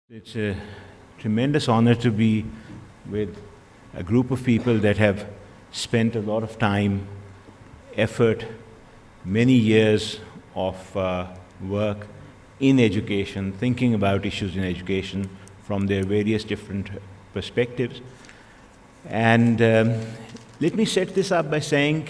It's a tremendous honor to be with a group of people that have spent a lot of time, effort, many years of work in education, thinking about issues in education from their various different perspectives. And let me set this up by saying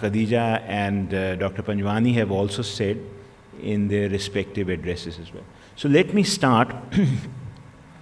Khadija and Dr. Panjwani have also said in their respective addresses as well. So let me start.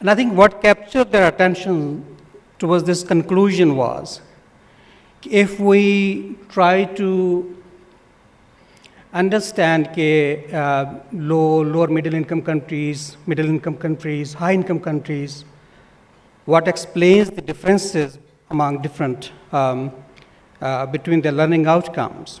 And I think what captured their attention towards this conclusion was, if we try to understand lower middle income countries, high income countries, what explains the differences among different between their learning outcomes.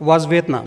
was Vietnam.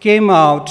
came out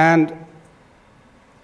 and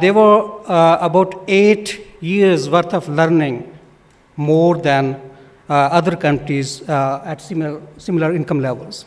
they were about 8 years worth of learning more than other countries at similar income levels.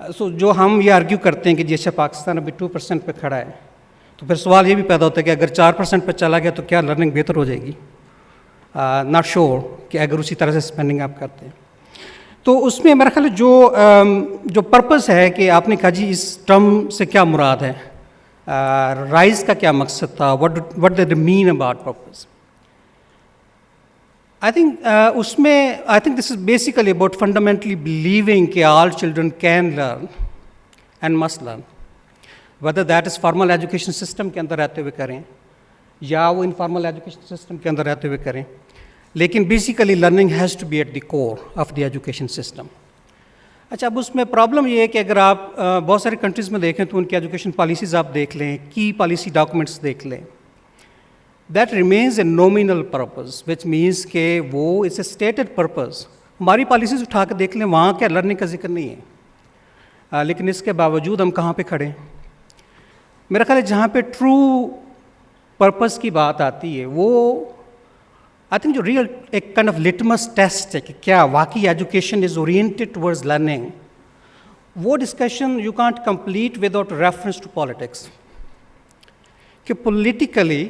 سو جو ہم یہ argue کرتے ہیں کہ جی اچھا پاکستان ابھی 2% پہ کھڑا ہے، تو پھر سوال یہ بھی پیدا ہوتا ہے کہ اگر 4% پہ چلا گیا تو کیا لرننگ بہتر ہو جائے گی؟ ناٹ شیور کہ اگر اسی طرح سے اسپینڈنگ آپ کرتے ہیں. تو اس میں میرا خیال ہے جو پرپز ہے کہ آپ نے کہا جی اس ٹرم سے کیا مراد ہے، رائز کا کیا مقصد تھا، what they mean about purpose. I think this is basically about fundamentally believing کہ all children can learn and must learn, whether that is formal education system کے اندر رہتے ہوئے کریں یا وہ informal education system کے اندر رہتے ہوئے کریں، لیکن basically learning has to be at the core of the education system. اچھا، اب اس میں پرابلم یہ ہے کہ اگر آپ بہت ساری کنٹریز میں دیکھیں تو ان کی ایجوکیشن پالیسیز آپ دیکھ لیں، کی پالیسی ڈاکومنٹس دیکھ لیں، that remains a nominal purpose which means کہ وہ اٹس اے اسٹیٹڈ پرپز. ہماری پالیسیز اٹھا کے دیکھ لیں، وہاں کیا لرننگ کا ذکر نہیں ہے، لیکن اس کے باوجود ہم کہاں پہ کھڑے ہیں؟ میرا خیال ہے جہاں پہ ٹرو پرپز کی بات آتی ہے وہ آئی تھنک جو ریئل ایک کائنڈ آف لٹمس ٹیسٹ ہے کہ کیا واقعی education is oriented towards learning, وہ discussion you can't complete without reference to politics. کہ politically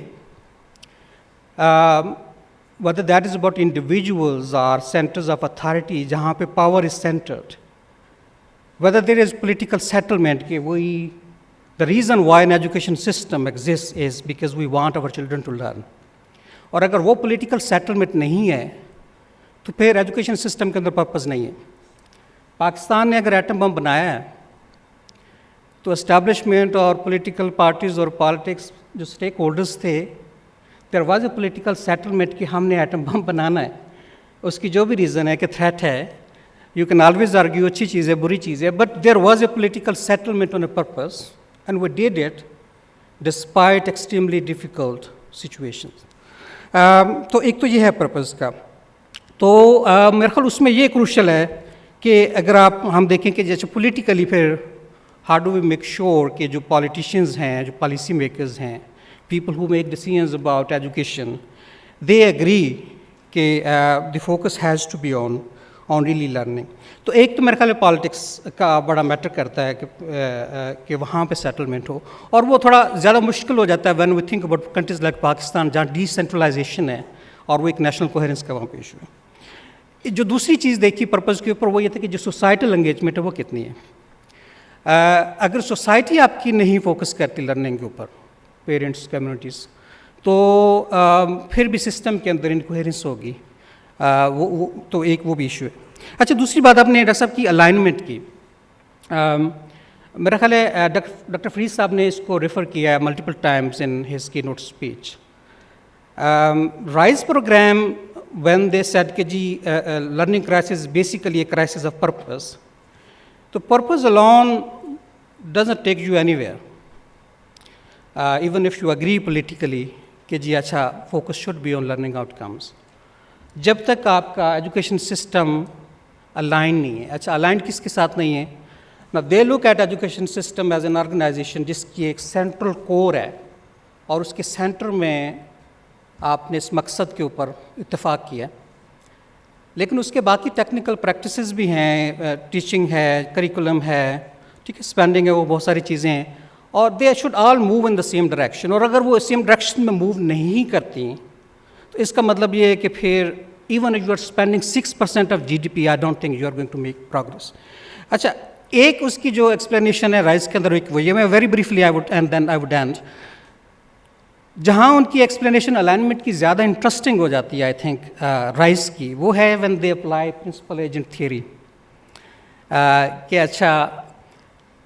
whether that is about individuals or centers of authority جہاں پہ power is centered, whether there is political settlement کہ وہی the reason why an education system exists is because we want our children to learn. اور اگر وہ political settlement نہیں ہے تو پھر ایجوکیشن سسٹم کے اندر پرپز نہیں ہے. پاکستان نے اگر ایٹم بم بنایا ہے تو اسٹیبلشمنٹ اور پولیٹیکل پارٹیز اور پالیٹکس جو اسٹیک ہولڈرز تھے، دیر واز اے پولیٹیکل سیٹلمنٹ کہ ہم نے ایٹم بم بنانا ہے. اس کی جو بھی ریزن ہے کہ تھریٹ ہے، یو کین آلویز آرگیو اچھی چیز ہے بری چیز ہے، but there was a political settlement on a purpose and we did it despite extremely difficult situations. تو ایک تو یہ ہے پرپز کا. تو میرے خیال اس میں یہ کروشل ہے کہ اگر ہم دیکھیں کہ جیسے پولیٹیکلی پھر how do we make sure کہ جو پالیٹیشینز ہیں، جو پالیسی میکرز ہیں، people who make decisions about education, they agree کہ the focus has to be on really learning. تو ایک تو میرے خیال میں پالیٹکس کا بڑا میٹر کرتا ہے کہ وہاں پہ سیٹلمنٹ ہو، اور وہ تھوڑا زیادہ مشکل ہو جاتا ہے when we think about countries like Pakistan جہاں ڈی سینٹرلائزیشن ہے اور وہ ایک نیشنل کوہیرنس کا وہاں پہ ایشو ہے. جو دوسری چیز دیکھی پرپز کے اوپر وہ یہ تھا کہ جو سوسائٹل انگیجمنٹ ہے وہ کتنی ہے. اگر سوسائٹی آپ کی نہیں فوکس کرتی لرننگ کے اوپر، پیرنٹس، کمیونٹیز، تو پھر بھی سسٹم کے اندر انکوہیرنس ہوگی. وہ تو ایک وہ بھی ایشو ہے. اچھا، دوسری بات آپ نے ڈاکٹر صاحب کی الائنمنٹ کی. میرا خیال ہے ڈاکٹر فرید صاحب نے اس کو ریفر کیا ہے multiple times in his keynote speech. Rise program when they said کہ جی learning crisis basically a crisis of purpose, تو purpose alone doesn't take you anywhere. Even if you agree politically کہ جی اچھا focus should be on learning outcomes، جب تک آپ کا education system align نہیں ہے. اچھا، الائن کس کے ساتھ نہیں ہے؟ Now they look at education system as an organization جس کی ایک سینٹرل کور ہے، اور اس کے سینٹر میں آپ نے اس مقصد کے اوپر اتفاق کیا، لیکن اس کے باقی ٹیکنیکل پریکٹسز بھی ہیں، ٹیچنگ ہے، کریکولم ہے، ٹھیک ہے، اسپینڈنگ ہے، وہ بہت ساری چیزیں ہیں، اور they should all move in the same direction. اور اگر وہ سیم ڈائریکشن میں موو نہیں کرتی تو اس کا مطلب یہ ہے کہ پھر even you are spending 6% of GDP، I don't think you are going to make progress. اچھا، ایک اس کی جو ایکسپلینیشن ہے رائز کے اندر، ایک وہ یہ میں very briefly I would and جہاں ان کی ایکسپلینیشن الائنمنٹ کی زیادہ انٹرسٹنگ ہو جاتی ہے آئی تھنک رائز کی، وہ ہے when they apply principal agent theory. کہ اچھا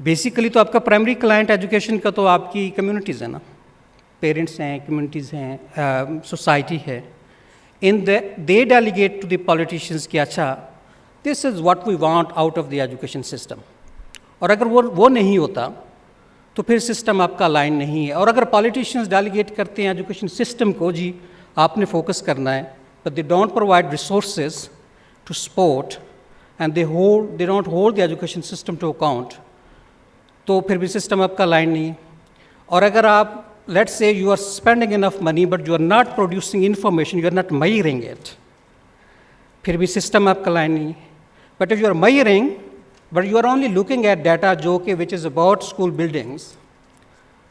بیسیکلی تو آپ کا پرائمری کلائنٹ ایجوکیشن کا تو آپ کی کمیونٹیز ہیں نا، پیرنٹس ہیں، کمیونٹیز ہیں، سوسائٹی ہے. And they delegate to the politicians کہ اچھا this is what we want out of the education system. اور اگر وہ نہیں ہوتا تو پھر سسٹم آپ کا لائن نہیں ہے. اور اگر پالیٹیشینس ڈیلیگیٹ کرتے ہیں ایجوکیشن سسٹم کو جی آپ نے فوکس کرنا ہے، but they don't provide resources to support and they don't hold the education system to account, تو پھر بھی سسٹم آپ کا لائن نہیں ہے. اور اگر آپ let's say you are spending enough money but you are not producing information, you are not measuring it, پھر بھی سسٹم آپ کا لائن نہیں ہے. But if you are measuring but you are only looking at data which is about school buildings,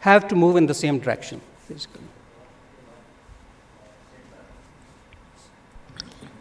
have to move in the same direction, basically.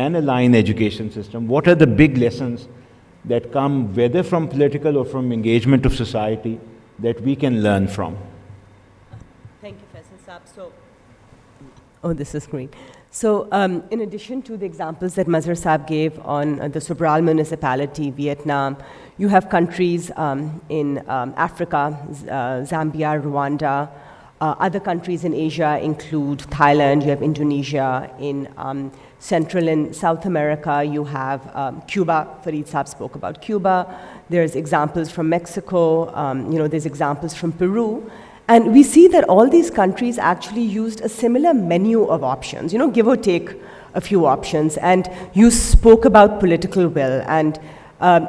and align education system, what are the big lessons that come whether from political or from engagement of society that we can learn from? Thank you, Faisal Saab. Oh, this is great. So, in addition to the examples that Mazhar Saab gave on the Sobral municipality, Vietnam, you have countries in Africa, Zambia, Rwanda. Other countries in Asia include Thailand, you have Indonesia. In Central and South America, you have Cuba. Fareed Saab spoke about Cuba. There's examples from Mexico. There's examples from Peru. And we see that all these countries actually used a similar menu of options, give or take a few options. And you spoke about political will. And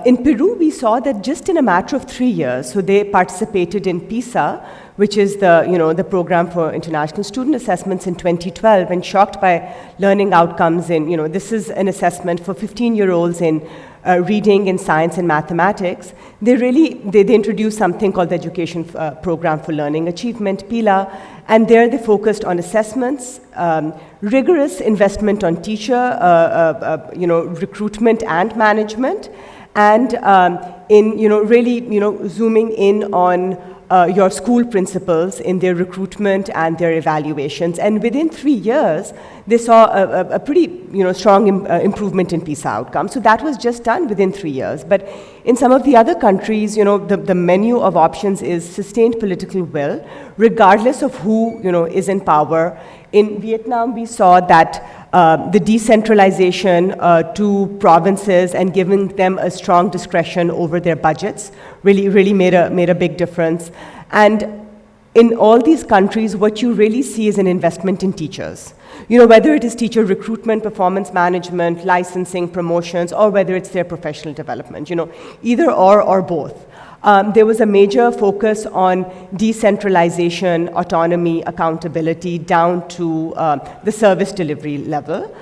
in Peru, we saw that just in a matter of 3 years, so they participated in PISA, which is the program for international student assessments in 2012, and shocked by learning outcomes in, this is an assessment for 15-year-olds in reading, in science and mathematics. They introduced something called the Education Program for Learning Achievement, PILA, and there they focused on assessments, rigorous investment on teacher, recruitment and management, and in, really, zooming in on your school principals in their recruitment and their evaluations. And within 3 years, they saw a pretty strong improvement in PISA outcomes. So that was just done within 3 years. But in some of the other countries, the menu of options is sustained political will, regardless of who is in power. In Vietnam, we saw that the decentralization to provinces and giving them a strong discretion over their budgets really made a big difference. And in all these countries, what you really see is an investment in teachers. Whether it is teacher recruitment, performance management, licensing, promotions, or whether it's their professional development, either or both. There was a major focus on decentralization, autonomy, accountability, down to the service delivery level.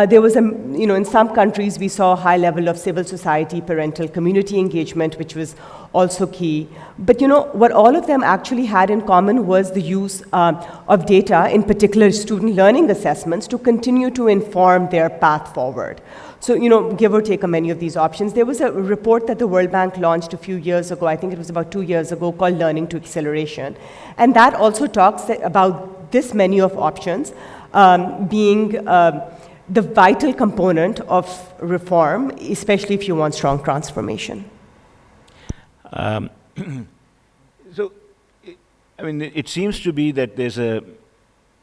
There was in some countries we saw a high level of civil society, parental community engagement, which was also key. But what all of them actually had in common was the use of data, in particular student learning assessments, to continue to inform their path forward. So, give or take many of these options. There was a report that the World Bank launched a few years ago, I think it was about 2 years ago, called Learning to Acceleration. And that also talks about this menu of options being the vital component of reform, especially if you want strong transformation. So, it seems to be that there's a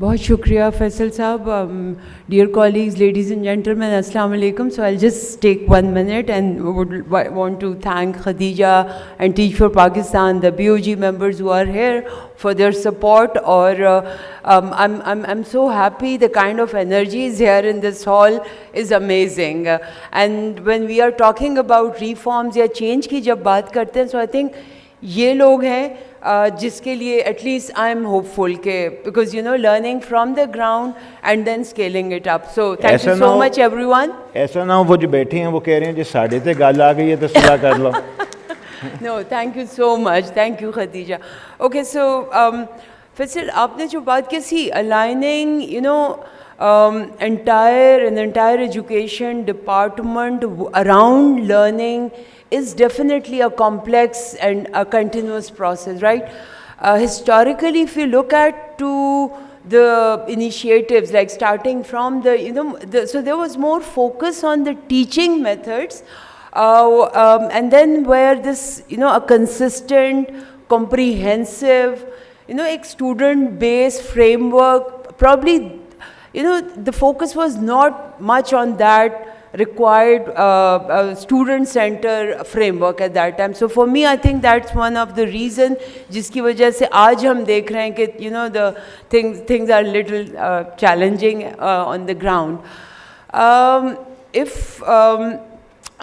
بہت شکریہ فیصل صاحب. Dear colleagues, ladies and gentlemen, Assalamu alaikum. So I'll just take 1 minute and would want to thank Khadija and Teach for Pakistan, the BOG members who are here for their support. Or I'm so happy. The kind of energy is here in this hall is amazing. And when we are talking about reforms یا change کی جب بات کرتے ہیں, so I think یہ لوگ ہیں جس کے لیے at least I am hopeful کہ because you know learning from the ground and then scaling it up. So thank you so much everyone. ایسا نہ ہو وہ جو بیٹھے ہیں وہ کہہ رہے ہیں جی ساڑھے تے گل آ گئی ہے تو صلاح کر لو. No thank you so much, thank you Khadija. Okay so Faisal آپ نے جو بات کی see aligning you know entire education department around learning is definitely a complex and a continuous process, right? Historically, if you look at to the initiatives, like starting from the, you know, so there was more focus on the teaching methods, and then where this, you know, a consistent, comprehensive, you know, a student-based framework, probably, you know, the focus was not much on that required student center framework at that time. So for me, I think that's one of the reason jiski wajah se aaj hum dekh rahe hain ki, you know, the things are little challenging on the ground.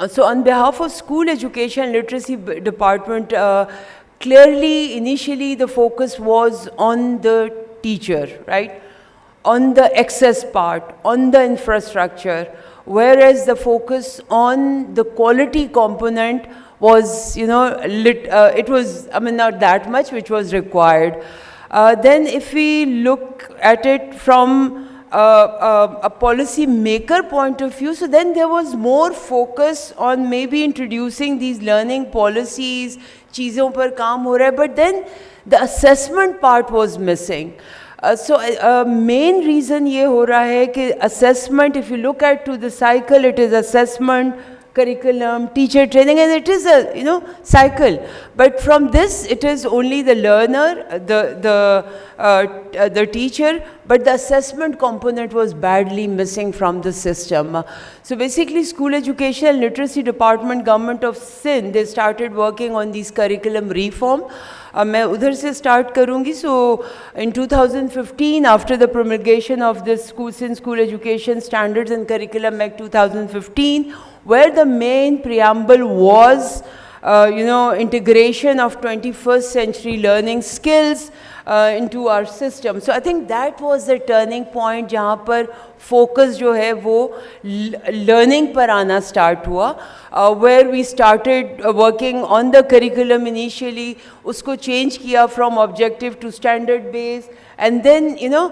So on behalf of School Education Literacy Department, clearly initially the focus was on the teacher, right? On the access part, on the infrastructure, whereas the focus on the quality component was, you know, it was, I mean, not that much which was required. Then if we look at it from a policy maker point of view, so then there was more focus on maybe introducing these learning policies, چیزوں پر کام ہو رہا ہے, but then the assessment part was missing. So main reason یہ ہو رہا ہے کہ assessment, if you look at to the cycle, it is assessment, curriculum, teacher training, and it is a, you know, cycle. But from this, it is only the learner, the teacher, but the assessment component was badly missing from the system. So basically, School Education and Literacy Department, Government of Sindh, they started working on these curriculum reform. میں ادھر سے start کروں گی. So in 2015 after the promulgation of this Sindh School Education Standards and Curriculum Act 2015, where the main preamble was you know, integration of 21st century learning skills into our system. So I think that was the turning point جہاں پر focus جو ہے وہ learning پر آنا start ہوا, where we started working on the curriculum initially, اس کو change کیا from objective to standard based, and then, you know,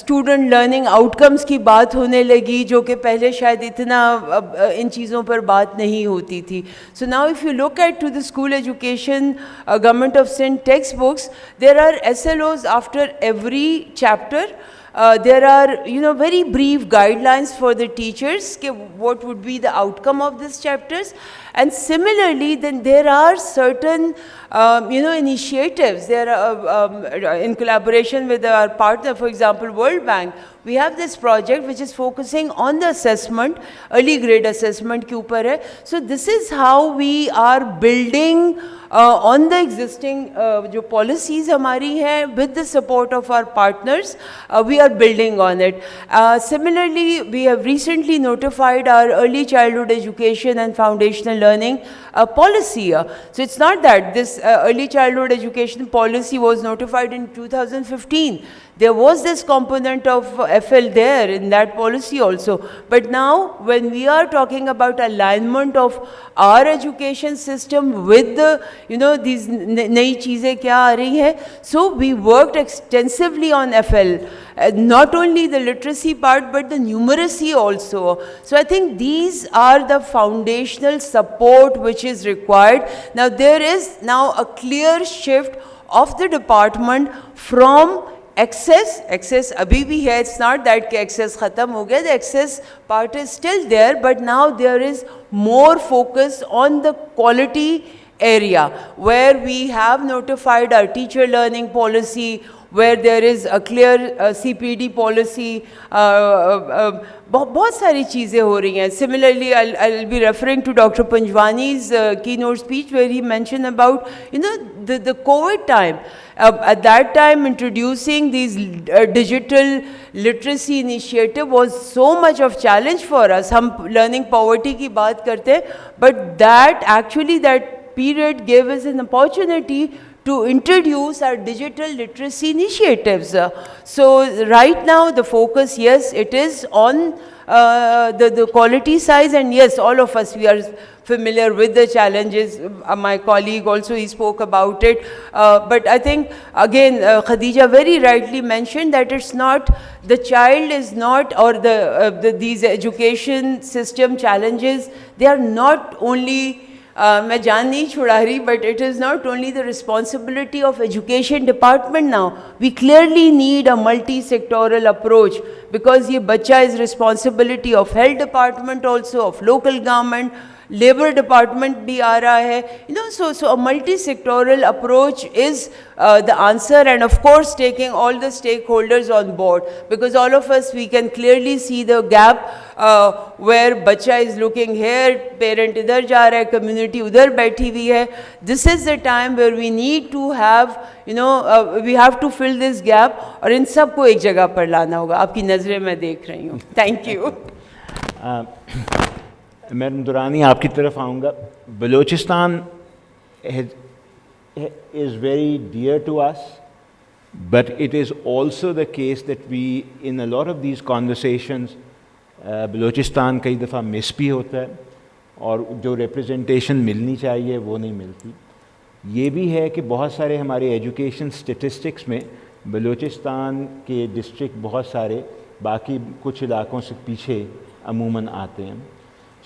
student learning outcomes کی بات ہونے لگی جو کہ پہلے شاید اتنا ان چیزوں پر بات نہیں ہوتی تھی. So now if you look at to the School Education Government of Sindh textbooks, there are SLOs after every chapter. There are, you know, very brief guidelines for the teachers, what would be the outcome of these chapters. And similarly, then there are certain, you know, initiatives. There are, in collaboration with our partner, for example, World Bank, we have this project which is focusing on the assessment, early grade assessment ke upar hai. So this is how we are building on the existing jo policies hamari hai, with the support of our partners, we are building on it. Similarly, we have recently notified our early childhood education and foundational learning policy. So it's not that this early childhood education policy was notified in 2015. There was this component of FL there in that policy also. But now, when we are talking about alignment of our education system with the, you know, these nayi cheezein kya aa rahi hai, so we worked extensively on FL. Not only the literacy part, but the numeracy also. So I think these are the foundational support which is required. Now there is now a clear shift of the department from access abhi bhi hai, it's not that access khatam ho gaya, the access part is still there, but now there is more focus on the quality area, where we have notified our teacher learning policy, where there is a clear CPD policy. بہت ساری چیزیں ہو رہی ہیں. Similarly, I'll be referring to Dr. Panjwani's keynote speech where he mentioned about, the COVID time. At that time, introducing these digital literacy initiative was so much of challenge for us. ہم learning poverty کی بات کرتے ہیں, but that period gave us an opportunity to introduce our digital literacy initiatives. So right now the focus, yes, it is on the quality side, and yes, all of us, we are familiar with the challenges. My colleague also, he spoke about it. But I think, again, Khadija very rightly mentioned that it's not, the child is not, or these education system challenges, they are not only, میں جان نہیں چھڑا رہی, but it is not only the responsibility of education department now. We clearly need a multi-sectoral approach, because یہ بچہ is responsibility of health department also, of local government, labor department بھی آ رہا ہے, so a multi-sectoral approach is the answer, and of course taking all the stakeholders on board, because all of us, we can clearly see the gap where bacha is looking here, parent idhar ja raha hai, community udhar baitھی ہوئی ہے. This is the time where we need to have, we have to fill this gap, اور ان سب کو ایک جگہ پر لانا ہوگا. آپ کی نظریں میں دیکھ رہی ہوں. Thank you. میڈم درانی, آپ کی طرف آؤں گا. Balochistan is very dear to us, but it is also the case that we, in a lot of these conversations, Balochistan کئی دفعہ مس بھی ہوتا ہے, اور جو ریپرزنٹیشن ملنی چاہیے وہ نہیں ملتی. یہ بھی ہے کہ بہت سارے ہمارے ایجوکیشن اسٹیٹسٹکس میں بلوچستان کے ڈسٹرکٹ بہت سارے باقی کچھ علاقوں سے پیچھے عموماً آتے ہیں.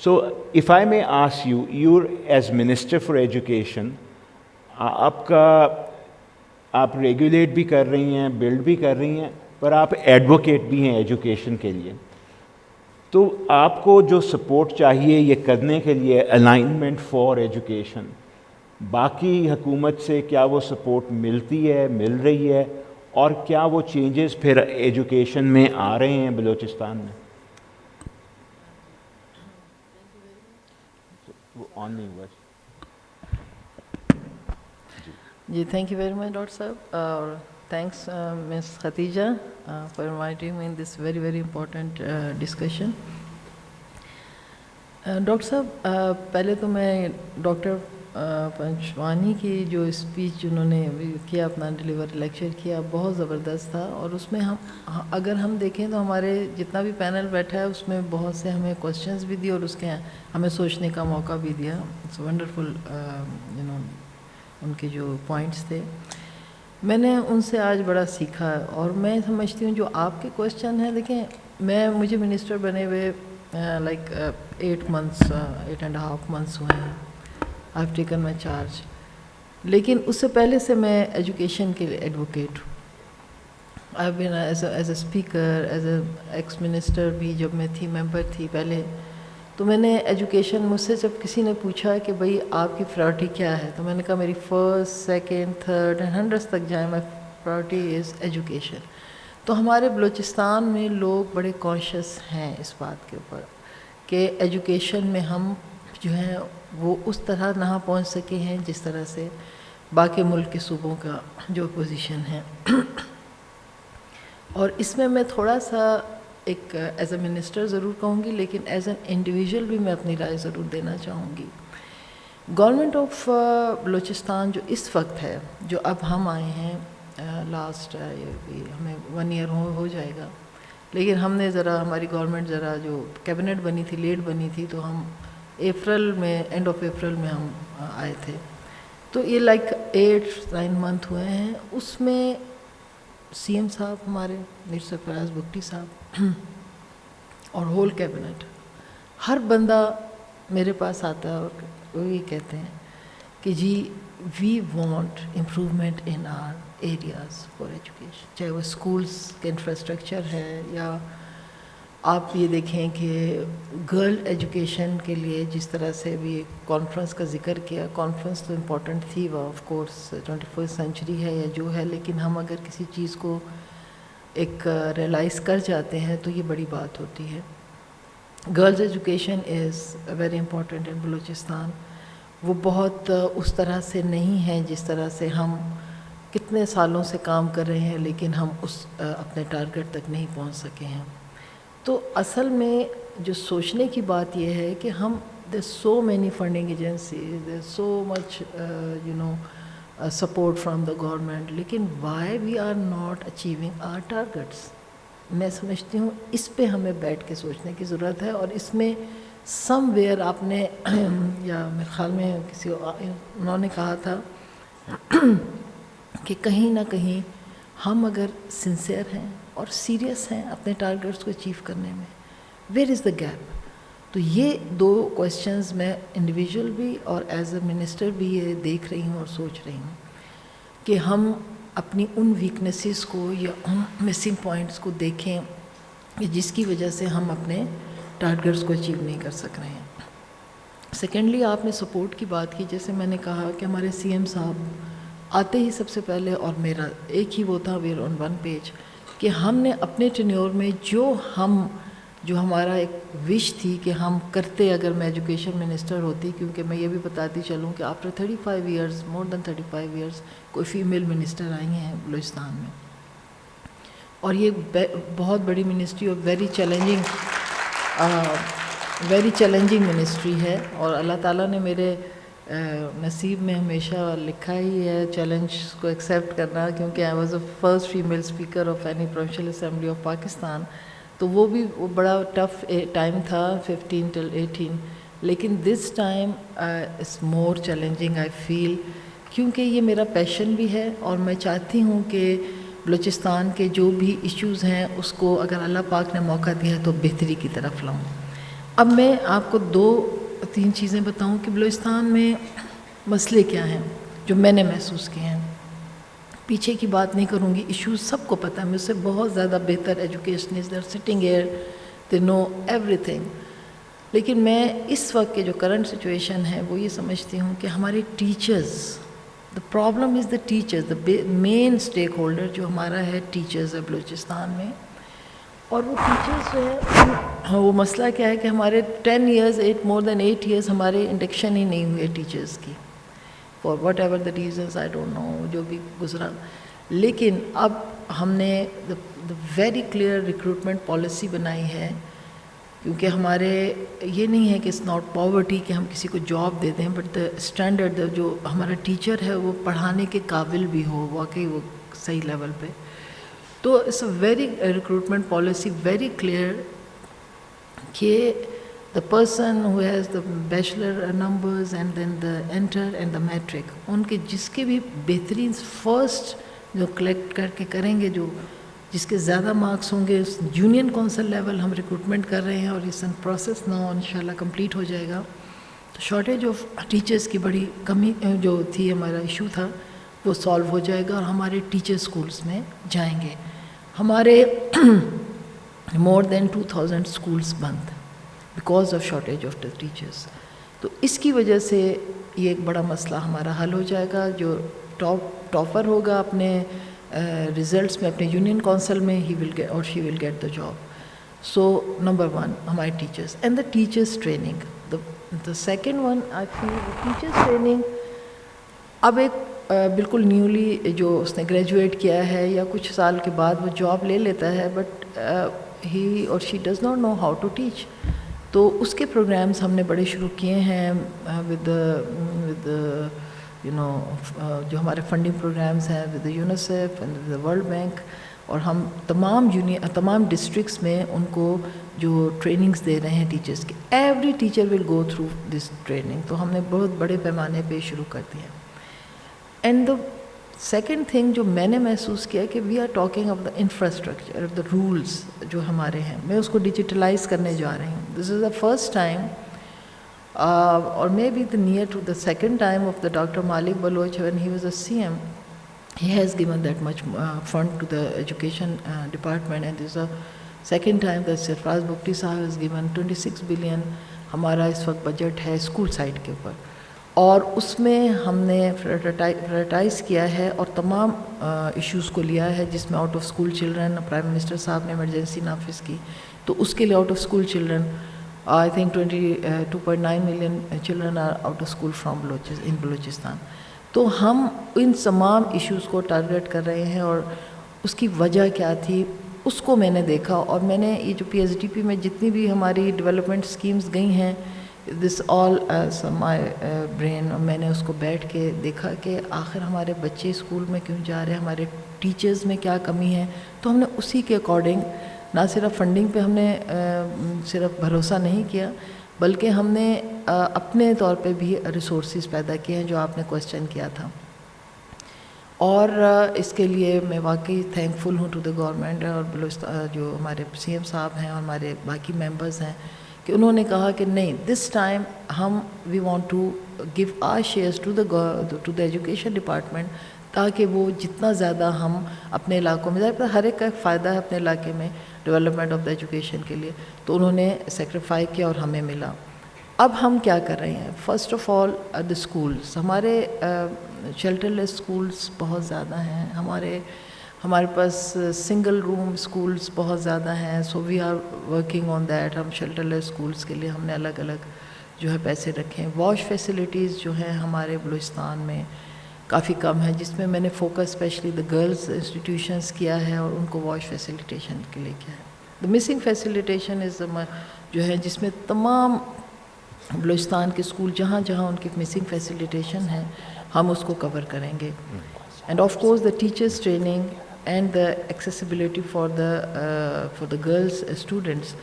So if I may ask you, you're as Minister for Education, آپ ریگولیٹ بھی کر رہی ہیں, بلڈ بھی کر رہی ہیں, پر آپ ایڈوکیٹ بھی ہیں ایجوکیشن کے لیے. تو آپ کو جو سپورٹ چاہیے یہ کرنے کے لیے, الائنمنٹ فار ایجوکیشن, باقی حکومت سے کیا وہ سپورٹ ملتی ہے, مل رہی ہے, اور کیا وہ چینجز پھر ایجوکیشن میں آ رہے ہیں بلوچستان میں؟ جی, thank you very much, Dr. Sahab. Thanks, Ms. Khatija, for inviting me in this very, very important discussion. Doctor صاحب, پہلے تو میں ڈاکٹر پنجوانی کی جو اسپیچ جنہوں نے کیا, اپنا ڈیلیور لیکچر کیا, بہت زبردست تھا. اور اس میں اگر ہم دیکھیں تو ہمارے جتنا بھی پینل بیٹھا ہے اس میں بہت سے ہمیں کوشچنس بھی دیے, اور اس کے ہمیں سوچنے کا موقع بھی دیا. اٹس ونڈرفل, ان کے جو پوائنٹس تھے میں نے ان سے آج بڑا سیکھا. اور میں سمجھتی ہوں جو آپ کے کوشچن ہیں, دیکھیں مجھے منسٹر بنے ہوئے like 8 months, 8.5 months ہوئے ہیں. I've taken my charge. لیکن اس سے پہلے سے میں ایجوکیشن کے لیے ایڈوکیٹ ہوں. I've been as a speaker, as a ex-minister بھی جب میں تھی, ممبر تھی پہلے, تو میں نے ایجوکیشن, مجھ سے جب کسی نے پوچھا کہ بھئی آپ کی پرائرٹی کیا ہے, تو میں نے کہا میری 1st, 2nd, 3rd and 100 تک جائیں, my priority is education. تو ہمارے بلوچستان میں لوگ بڑے کانشیس ہیں اس بات کے اوپر کہ ایجوکیشن میں ہم جو ہیں وہ اس طرح نہ پہنچ سکے ہیں جس طرح سے باقی ملک کے صوبوں کا جو پوزیشن ہے. اور اس میں تھوڑا سا ایک ایز اے منسٹر ضرور کہوں گی, لیکن ایز این انڈیویژل بھی میں اپنی رائے ضرور دینا چاہوں گی. گورنمنٹ آف بلوچستان جو اس وقت ہے, جو اب ہم آئے ہیں, لاسٹ ہمیں 1 year ہو جائے گا, لیکن ہم نے ذرا, ہماری گورنمنٹ ذرا جو کیبنٹ بنی تھی لیٹ بنی تھی, تو ہم اپریل میں, اینڈ آف اپریل میں ہم آئے تھے. تو یہ لائک 8-9 month ہوئے ہیں. اس میں سی ایم صاحب ہمارے, میر سرفراز بگٹی صاحب, اور ہول کیبنٹ, ہر بندہ میرے پاس آتا ہے اور وہ یہ کہتے ہیں کہ جی we want improvement in our areas for education, چاہے وہ اسکولس کے انفراسٹرکچر ہے یا آپ یہ دیکھیں کہ گرل ایجوکیشن کے لیے جس طرح سے بھی کانفرنس کا ذکر کیا، کانفرنس تو امپورٹنٹ تھی، وہ آف کورس 21 سینچری ہے یا جو ہے، لیکن ہم اگر کسی چیز کو ایک ریئلائز کر جاتے ہیں تو یہ بڑی بات ہوتی ہے. Girls education is very important in Balochistan. وہ بہت اس طرح سے نہیں ہے جس طرح سے ہم کتنے سالوں سے کام کر رہے ہیں، لیکن ہم اس اپنے ٹارگٹ تک نہیں پہنچ سکے ہیں. تو اصل میں جو سوچنے کی بات یہ ہے کہ ہم there so many funding agencies, there so much support from the government, لیکن why we are not achieving our targets. میں سمجھتی ہوں اس پہ ہمیں بیٹھ کے سوچنے کی ضرورت ہے، اور اس میں سم ویئر آپ نے یا میرے خیال میں کسی انہوں نے کہا تھا کہ کہیں نہ کہیں ہم اگر سنسیئر ہیں اور سیریس ہیں اپنے ٹارگٹس کو اچیو کرنے میں، ویئر از دا گیپ. تو یہ دو کویسچنز میں انڈیویجول بھی اور ایز اے منسٹر بھی یہ دیکھ رہی ہوں اور سوچ رہی ہوں کہ ہم اپنی ان ویکنیسز کو یا ان مسنگ پوائنٹس کو دیکھیں کہ جس کی وجہ سے ہم اپنے ٹارگٹس کو اچیو نہیں کر سک رہے ہیں. سیکنڈلی آپ نے سپورٹ کی بات کی، جیسے میں نے کہا کہ ہمارے سی ایم صاحب آتے ہی سب سے پہلے، اور میرا ایک ہی وہ تھا ویئر آن ون پیج، کہ ہم نے اپنے ٹینیور میں جو ہمارا ایک وش تھی کہ ہم کرتے اگر میں ایجوکیشن منسٹر ہوتی، کیونکہ میں یہ بھی بتاتی چلوں کہ آفٹر 35 ایئرز، مور دین 35 ایئرز کوئی فیمیل منسٹر آئی ہیں بلوچستان میں، اور یہ بہت بڑی منسٹری اور ویری چیلنجنگ منسٹری ہے. اور اللہ تعالیٰ نے میرے نصیب میں ہمیشہ لکھا ہی ہے چیلنج کو ایکسیپٹ کرنا، کیونکہ I was a first female speaker of any provincial assembly of Pakistan. تو وہ بھی بڑا ٹف ٹائم تھا 15 till 18، لیکن this time is more challenging آئی فیل، کیونکہ یہ میرا پیشن بھی ہے، اور میں چاہتی ہوں کہ بلوچستان کے جو بھی ایشوز ہیں اس کو اگر اللہ پاک نے موقع دیا تو بہتری کی طرف لاؤں. اب میں آپ کو 2-3 چیزیں بتاؤں کہ بلوچستان میں مسئلے کیا ہیں جو میں نے محسوس کیے ہیں. پیچھے کی بات نہیں کروں گی، ایشوز سب کو پتہ ہے، مجھ سے بہت زیادہ بہتر educationist they are sitting here, they know everything. لیکن میں اس وقت کے جو کرنٹ سچویشن ہے وہ یہ سمجھتی ہوں کہ ہمارے teachers, the problem is the teachers, the main stakeholder جو ہمارا ہے ٹیچرز ہے بلوچستان میں. اور وہ ٹیچرز جو ہے، وہ مسئلہ کیا ہے کہ ہمارے 10 ایئرز، مور دین 8 ایئرز ہمارے انڈکشن ہی نہیں ہوئے ٹیچرز کی، for whatever the reasons, I don't know, جو بھی گزرا. لیکن اب ہم نے ویری کلیئر ریکروٹمنٹ پالیسی بنائی ہے، کیونکہ ہمارے یہ نہیں ہے کہ اٹس ناٹ پاورٹی کہ ہم کسی کو جاب دے دیں، بٹ دا اسٹینڈرڈ جو ہمارا ٹیچر ہے وہ پڑھانے کے قابل بھی ہو، واقعی وہ صحیح لیول پہ. تو it's a very recruitment policy very clear کہ the person who has the bachelor numbers and then the enter and the metric، ان کے جس کے بھی بہترین فرسٹ جو کلیکٹ کر کے کریں گے، جو جس کے زیادہ مارکس ہوں گے، یونین کونسل لیول ہم ریکروٹمنٹ کر رہے ہیں، اور اس پروسیس نہ انشاءاللہ کمپلیٹ ہو جائے گا. تو شارٹیج آف ٹیچرس کی بڑی کمی جو تھی، ہمارا ایشو تھا، وہ سالو ہو جائے گا، اور ہمارے ٹیچر اسکولس میں جائیں گے. ہمارے مور دین 2000 اسکولس بند because of shortage of the teachers. تو اس کی وجہ سے یہ ایک بڑا مسئلہ ہمارا حل ہو جائے گا. جو ٹاپر ہوگا اپنے ریزلٹس میں اپنے یونین کونسل میں، ہی ول گیٹ اور she will get the job. So number 1 ہمارے teachers and the teachers training. The second one I feel teachers training. اب ایک بالکل نیولی جو اس نے گریجویٹ کیا ہے یا کچھ سال کے بعد وہ جاب لے لیتا ہے، but he or she does not know how to teach. تو اس کے پروگرامز ہم نے بڑے شروع کیے ہیں ود جو ہمارے فنڈنگ پروگرامز ہیں with UNICEF and with world bank, اور ہم تمام ڈسٹرکٹس میں ان کو جو ٹریننگز دے رہے ہیں ٹیچرس کی. Every teacher will go through this training. تو ہم نے بہت بڑے پیمانے پہ شروع کر دیا. اینڈ دا سیکنڈ تھنگ جو میں نے محسوس کیا کہ we are talking of the infrastructure of the rules جو ہمارے ہیں، میں اس کو ڈیجیٹلائز کرنے جا رہی ہوں. دس از دا first time or may be the near to the second time of the doctor Malik Baloch when he was a CM. He has given that much fund to the education department, and there's a second time the Sarfraz Bugti sahab is given 26 billion ہمارا اس وقت budget ہے school side کے اوپر, اور اس میں ہم نے prioritise کیا ہے اور تمام ایشوز کو لیا ہے, جس میں out of school children prime minister صاحب نے ایمرجنسی نافذ کی, تو اس کے لیے out of school children I think 22.9 million children are out of school from in Balochistan. تو ہم ان تمام ایشوز کو ٹارگیٹ کر رہے ہیں, اور اس کی وجہ کیا تھی اس کو میں نے دیکھا, اور میں نے یہ جو PSDP میں جتنی بھی ہماری ڈیولپمنٹ اسکیمز گئی ہیں, دس آل مائی برین, میں نے اس کو بیٹھ کے دیکھا کہ آخر ہمارے بچے اسکول میں کیوں جا رہے ہیں, ہمارے ٹیچرز میں کیا کمی ہے. تو ہم نے اسی کے اکارڈنگ نہ صرف فنڈنگ پہ ہم نے صرف بھروسہ نہیں کیا, بلکہ ہم نے اپنے طور پہ بھی ریسورسز پیدا کیے ہیں جو آپ نے کویسچن کیا تھا. اور اس کے لیے میں واقعی تھینک فل ہوں ٹو دا گورنمنٹ, اور بلوچستان جو ہمارے CM صاحب ہیں اور ہمارے باقی ممبرز ہیں, کہ انہوں نے کہا کہ نہیں, دس ٹائم ہم we want to give our shares to the education department, تاکہ وہ جتنا زیادہ ہم اپنے علاقوں میں, ہر ایک کا ایک فائدہ ہے اپنے علاقے میں ڈیولپمنٹ آف دا ایجوکیشن کے لیے, تو انہوں نے سیکریفائی کیا اور ہمیں ملا. اب ہم کیا کر رہے ہیں, first of all the schools, ہمارے شیلٹر لیس اسکولس بہت زیادہ ہیں, ہمارے پاس سنگل روم اسکولس بہت زیادہ ہیں. So we are working on that. ہم شیلٹر لیس اسکولس کے لیے ہم نے الگ الگ جو ہے پیسے رکھے ہیں. واش فیسلٹیز جو ہیں ہمارے بلوچستان میں کافی کم ہے, جس میں نے focus specially the girls institutions کیا ہے اور ان کو واش فیسیلیٹیشن کے لیے کیا ہے. دا مسنگ فیسیلیٹیشن از جو ہے جس میں تمام بلوچستان کے اسکول جہاں جہاں ان کی مسنگ فیسیلیٹیشن ہے ہم اس کو کور کریں گے. And of course the teachers training and the accessibility for the girls students.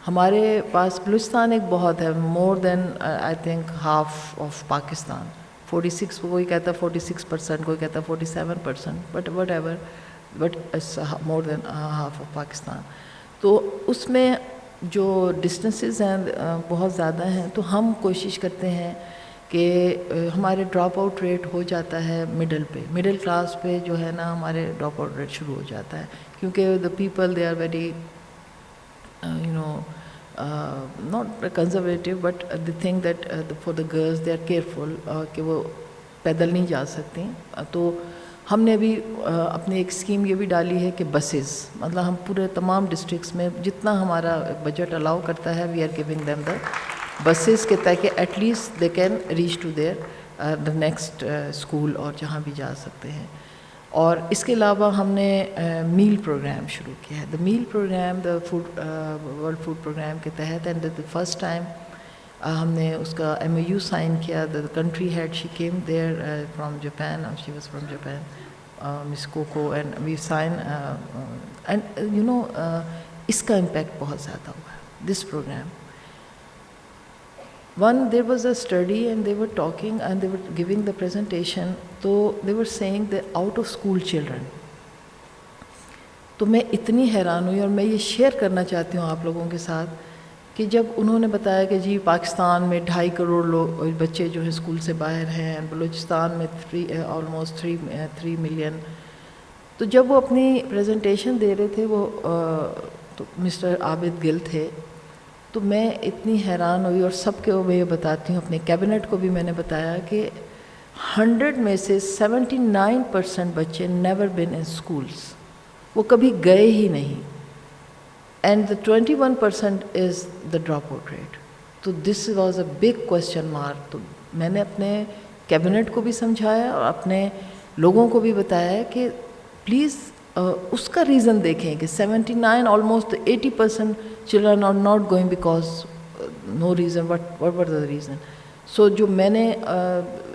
ہمارے پاس بلوچستان ایک بہت ہے, more than I think half of Pakistan, 46, کوئی کہتا ہے 46%, کوئی کہتا ہے 47%, but whatever, but more than half of Pakistan. تو اس میں جو ڈسٹنسز ہیں بہت زیادہ ہیں, تو ہم کوشش کرتے ہیں کہ ہمارے ڈراپ آؤٹ ریٹ ہو جاتا ہے مڈل کلاس پہ جو ہے نا, ہمارے ڈراپ آؤٹ ریٹ شروع ہو جاتا ہے, کیونکہ the people they are very not conservative, but they think that for the girls they are careful کہ وہ پیدل نہیں جا سکتی. تو ہم نے ابھی اپنی ایک اسکیم یہ بھی ڈالی ہے کہ بسز, مطلب ہم پورے تمام ڈسٹرکٹس میں جتنا ہمارا بجٹ الاؤ کرتا ہے, we are giving them the buses کے, تاکہ at least they can reach to their the next school اور جہاں بھی جا سکتے ہیں. اور اس کے علاوہ ہم نے میل پروگرام شروع کیا ہے. The meal program the world food program کے تحت, اینڈ دا فرسٹ ٹائم ہم نے اس کا MOU سائن کیا. The country head she came there from Japan, she was from Japan, miss Coco, and we sign, and اس کا impact بہت زیادہ ہوا ہے this program. One, there was a study and they were talking and they were giving the presentation, so they were saying the out of school children. تو میں اتنی حیران ہوئی, اور میں یہ شیئر کرنا چاہتی ہوں آپ لوگوں کے ساتھ, کہ جب انہوں نے بتایا کہ جی پاکستان میں 2.5 کروڑ لوگ بچے جو ہیں اسکول سے باہر ہیں, بلوچستان میں آلموسٹ 3 ملین. تو جب وہ اپنی پریزنٹیشن دے رہے تھے, وہ تو مسٹر عابد گل تھے, تو میں اتنی حیران ہوئی, اور سب کے میں یہ بتاتی ہوں, اپنے کیبنٹ کو بھی میں نے بتایا کہ 100 میں سے 79% بچے نیور بین ان اسکولس, وہ کبھی گئے ہی نہیں, and the 21% is the drop out rate. تو this was a big question mark. تو میں نے اپنے کیبنٹ کو بھی سمجھایا اور اپنے لوگوں کو بھی بتایا کہ پلیز اس کا ریزن دیکھیں کہ 79 almost 80% children are not going because no reason, what were the reason. So جو میں نے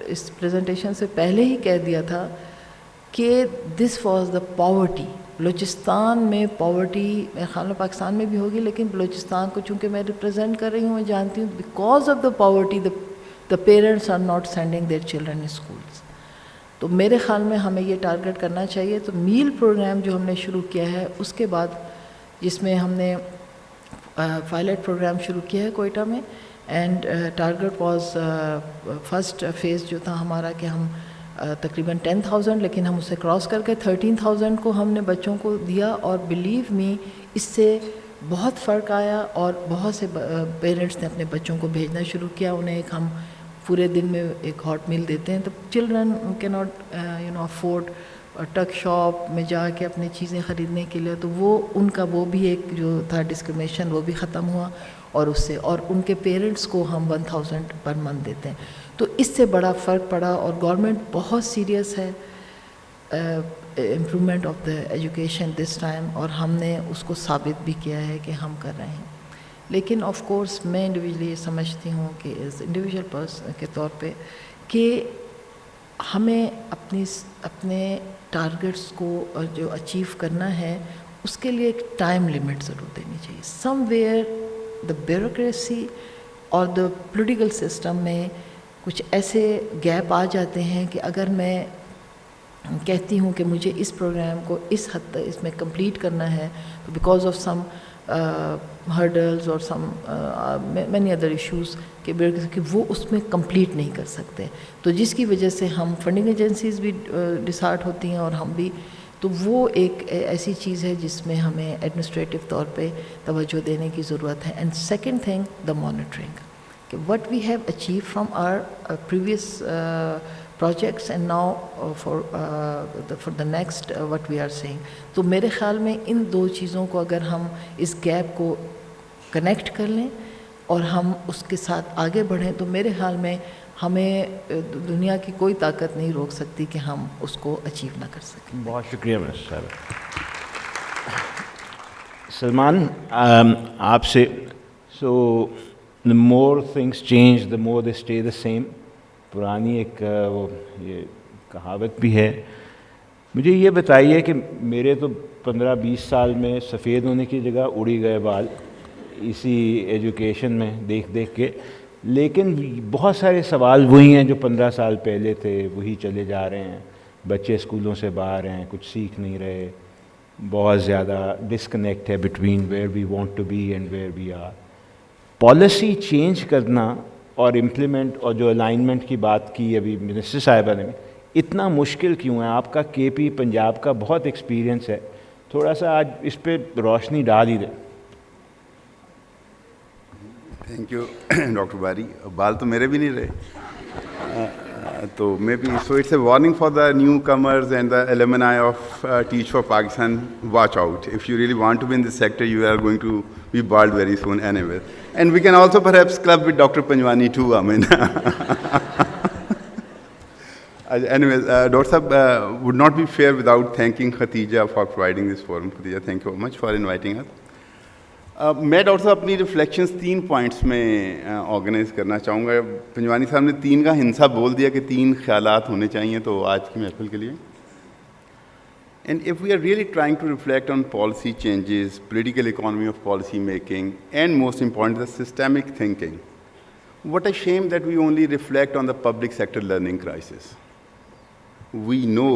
اس پریزنٹیشن سے پہلے ہی کہہ دیا تھا کہ this was the poverty. Balochistan میں پاورٹی میرے خیال میں پاکستان میں بھی ہوگی, لیکن بلوچستان کو چونکہ میں ریپرزینٹ کر رہی ہوں, میں جانتی ہوں because of the poverty the parents are not sending their children in schools. تو میرے خیال میں ہمیں یہ ٹارگٹ کرنا چاہیے. تو میل پروگرام جو ہم نے شروع کیا ہے, اس کے بعد جس میں ہم نے پائلٹ پروگرام شروع کیا ہے کوئٹہ میں, and target was first phase جو تھا ہمارا کہ ہم تقریباً 10,000, لیکن ہم اسے کراس کر کے 13,000 کو ہم نے بچوں کو دیا. اور بلیو می, اس سے بہت فرق آیا اور بہت سے پیرنٹس نے اپنے بچوں کو بھیجنا شروع کیا. انہیں ایک ہم پورے دن میں ایک ہاٹ میل دیتے ہیں, تو چلڈرن کی ناٹ افورڈ ٹک شاپ میں جا کے اپنی چیزیں خریدنے کے لیے, تو وہ ان کا وہ بھی ایک جو تھا ڈسکرمنیشن وہ بھی ختم ہوا. اور اس سے اور ان کے پیرنٹس کو ہم 1000 پر منتھ دیتے ہیں. تو اس سے بڑا فرق پڑا, اور گورنمنٹ بہت سیریس ہے improvement of the education this time, اور ہم نے اس کو ثابت بھی کیا ہے کہ ہم کر رہے ہیں. لیکن آف کورس میں انڈیویجلی یہ سمجھتی ہوں کہ ایز انڈیویجول پرسن کے طور پہ کہ ہمیں اپنے ٹارگٹس کو جو اچیو کرنا ہے اس کے لیے ایک ٹائم لمٹ ضرور دینی چاہیے. سم ویئر دا بیوروکریسی اور دا پولیٹیکل سسٹم میں کچھ ایسے گیپ آ جاتے ہیں کہ اگر میں کہتی ہوں کہ مجھے اس پروگرام کو اس حد تک اس میں کمپلیٹ کرنا ہے, تو بیکاز آف سم ہرڈلز اور سم مینی ادر ایشوز کہ وہ اس میں کمپلیٹ نہیں کر سکتے, تو جس کی وجہ سے ہم فنڈنگ ایجنسیز بھی ڈسہارٹ ہوتی ہیں اور ہم بھی. تو وہ ایک ایسی چیز ہے جس میں ہمیں ایڈمنسٹریٹو طور پہ توجہ دینے کی ضرورت ہے. And second thing the monitoring, کہ what we have achieve from our previous projects and now for the next what we are saying. تو میرے خیال میں ان دو چیزوں کو اگر ہم اس گیپ کو کنیکٹ کر لیں اور ہم اس کے ساتھ آگے بڑھیں, تو میرے خیال میں ہمیں دنیا کی کوئی طاقت نہیں روک سکتی کہ ہم اس کو اچیو نہ کر سکیں. بہت شکریہ منسٹر صاحب. سلمان, آپ سے سو the more things change the more they stay the same. پرانی ایک وہ یہ کہاوت بھی ہے. مجھے یہ بتائیے کہ میرے تو 15-20 سال میں سفید ہونے کی جگہ اڑی گئے بال اسی ایجوکیشن میں دیکھ دیکھ کے, لیکن بہت سارے سوال وہی ہیں جو 15 سال پہلے تھے, وہی چلے جا رہے ہیں. بچے اسکولوں سے باہر ہیں, کچھ سیکھ نہیں رہے, بہت زیادہ ڈسکنیکٹ ہے between where we want to be and where we are. Policy change کرنا اور امپلیمنٹ اور جو الائنمنٹ کی بات کی ابھی منسٹر صاحبہ نے, اتنا مشکل کیوں ہے؟ آپ کا کے پی پنجاب کا بہت ایکسپیرینس ہے, تھوڑا سا آج اس پہ روشنی ڈال ہی دیں. تھینک یو ڈاکٹر باری. بال تو میرے بھی نہیں رہے, تو میں بھی so it's a warning for the newcomers and the alumni of teach for Pakistan. Watch out, if you really want to be in this sector you are going to be bald very soon anyway. And we can also perhaps club with Dr. Panjwani too, I mean. Anyways, Dr. Sahab, would not be fair without thanking Khatija for providing this forum. Khatija, thank you very much for inviting us. میں doctor صاحب اپنی reflections 3 points میں organise کرنا چاہوں گا. پنجوانی صاحب نے 3 کا ہنسا بول دیا کہ 3 خیالات ہونے چاہیے تو آج کی محفل کے لیے. And if we are really trying to reflect on policy changes, political economy of policy making, and most important, the systemic thinking, what a shame that we only reflect on the public sector learning crisis. We know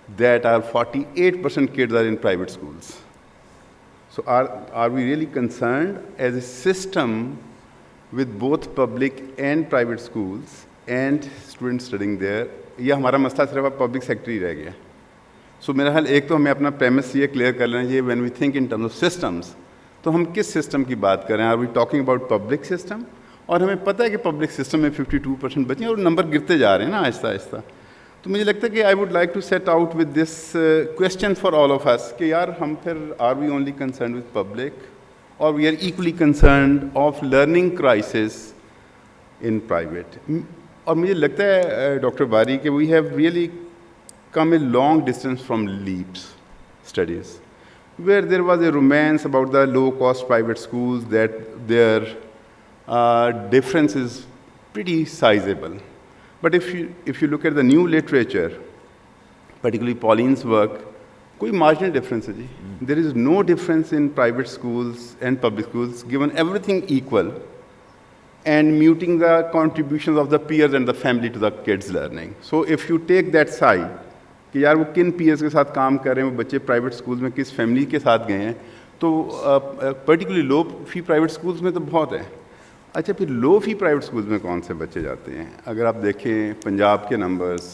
that our 48% kids are in private schools. So are we really concerned as a system with both public and private schools and students studying there? یہ ہمارا مسئلہ صرف اب public sector ہی رہ گیا. سو میرا خیال ایک تو ہمیں اپنا پریمس یہ کلیئر کر لینا چاہیے, when we think in terms of systems, تو ہم کس سسٹم کی بات کر رہے ہیں؟ Are we talking about public system? اور ہمیں پتہ ہے کہ پبلک سسٹم میں 52% بچے ہیں اور نمبر گرتے جا رہے ہیں نا آہستہ آہستہ. تو مجھے لگتا ہے کہ I would like to set out with this question for all of us کہ یار ہم پھر are we only concerned with public or we are equally concerned of learning crisis in private. اور مجھے لگتا ہے ڈاکٹر باری کہ we have really come a long distance from LEAPS studies, where there was a romance about the low-cost private schools, that their difference is pretty sizable. But if you look at the new literature, particularly Pauline's work, koi marginal difference hai ji. There is no difference in private schools and public schools, given everything equal, and muting the contributions of the peers and the family to the kids' learning. So if you take that side, کہ یار وہ کن periods کے ساتھ کام کر رہے ہیں, وہ بچے پرائیویٹ اسکولس میں کس فیملی کے ساتھ گئے ہیں, تو پرٹیکولرلی لو فی پرائیویٹ اسکولس میں تو بہت ہے. اچھا پھر لو فی پرائیویٹ اسکولس میں کون سے بچے جاتے ہیں؟ اگر آپ دیکھیں پنجاب کے نمبرس,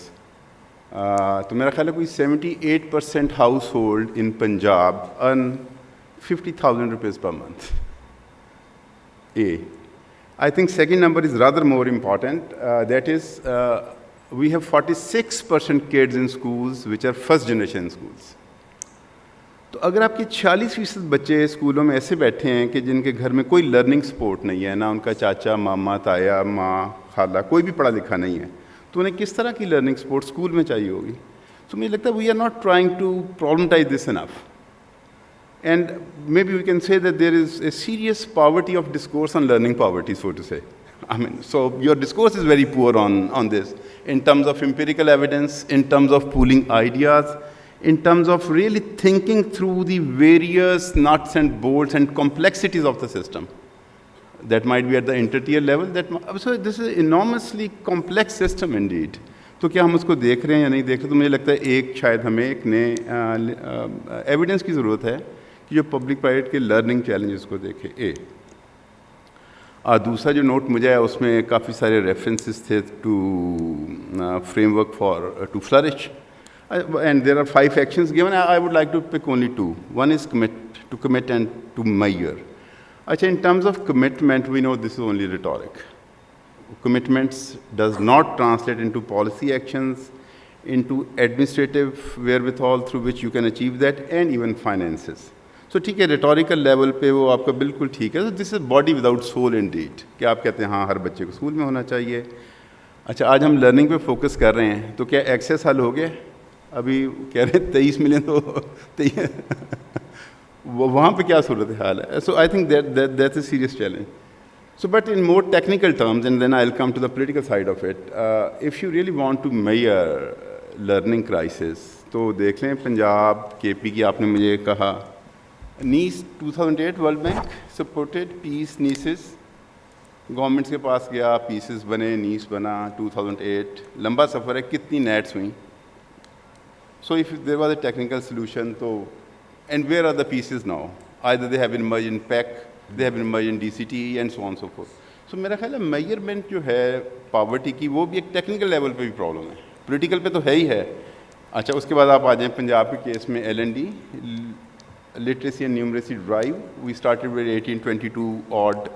تو میرا خیال ہے کوئی 78% house hold in Punjab earn 50,000 rupees per month. A. I think second number is rather more important. That is, we have 46% kids in schools which are first generation schools. تو اگر آپ کے 40% بچے اسکولوں میں ایسے بیٹھے ہیں کہ جن کے گھر میں کوئی لرننگ سپورٹ نہیں ہے, نہ ان کا چاچا, ماما, تایا, ماں, خالہ, کوئی بھی پڑھا لکھا نہیں ہے, تو انہیں کس طرح کی لرننگ سپورٹ اسکول میں چاہیے ہوگی؟ تو مجھے لگتا ہے we are not trying to problematize this enough. And maybe we can say that there is a serious poverty of discourse on learning poverty, so to say. I mean, so your discourse is very poor on this, in terms of empirical evidence, in terms of pooling ideas, in terms of really thinking through the various nuts and bolts and complexities of the system. That might be at the inter-tier level. So this is an enormously complex system indeed. تو کیا ہم اس کو دیکھ رہے ہیں یا نہیں دیکھ رہے؟ تو مجھے لگتا ہے شاید ہمیں ایک نئے ایویڈنس کی ضرورت ہے کہ جو پبلک پرائیویٹ کے لرننگ چیلنجز کو دیکھے. دوسرا جو نوٹ مجھے ہے اس میں کافی سارے ریفرنسز تھے to framework for to flourish, and there are 5 actions given. I would like to pick only 2. One is to commit and to measure. اچھا, in terms of commitment we know this is only rhetoric. Commitments does not translate into policy actions, into administrative wherewithal through which you can achieve that, and even finances. So ٹھیک ہے, rhetorical level پہ وہ آپ کا بالکل ٹھیک ہے. This is body without soul indeed, کہ آپ کہتے ہیں ہاں ہر بچے کو اسکول میں ہونا چاہیے. اچھا, آج ہم لرننگ پہ فوکس کر رہے ہیں, تو کیا ایکسیس حل ہو گیا؟ ابھی کہہ رہے ہیں 23 ملین, تو وہاں پہ کیا صورت حال ہے؟ So I think that's a serious challenge. So, but in more technical terms, and then I'll come to the political side of it, if you really want to measure learning crisis, تو دیکھ لیں پنجاب, کے پی کی آپ نے مجھے کہا, نیس 2008 ورلڈ بینک سپورٹڈ پیس نیسز, گورنمنٹس کے پاس گیا, پیسز بنے, نیس بنا 2008. لمبا سفر ہے, کتنی نیٹس ہوئیں. So if there was a technical solution, تو and where are the pieces now? Either they have been merged in PEC, they have been merged in DCT, and so on and so forth. So میرا خیال ہے measurement جو ہے poverty کی, وہ بھی ایک ٹیکنیکل لیول پہ بھی پرابلم ہے, پولیٹیکل پہ تو ہے ہی ہے. اچھا, اس کے بعد آپ آ جائیں پنجاب کے کیس میں, LND literacy and numeracy drive, we started with 1822 odd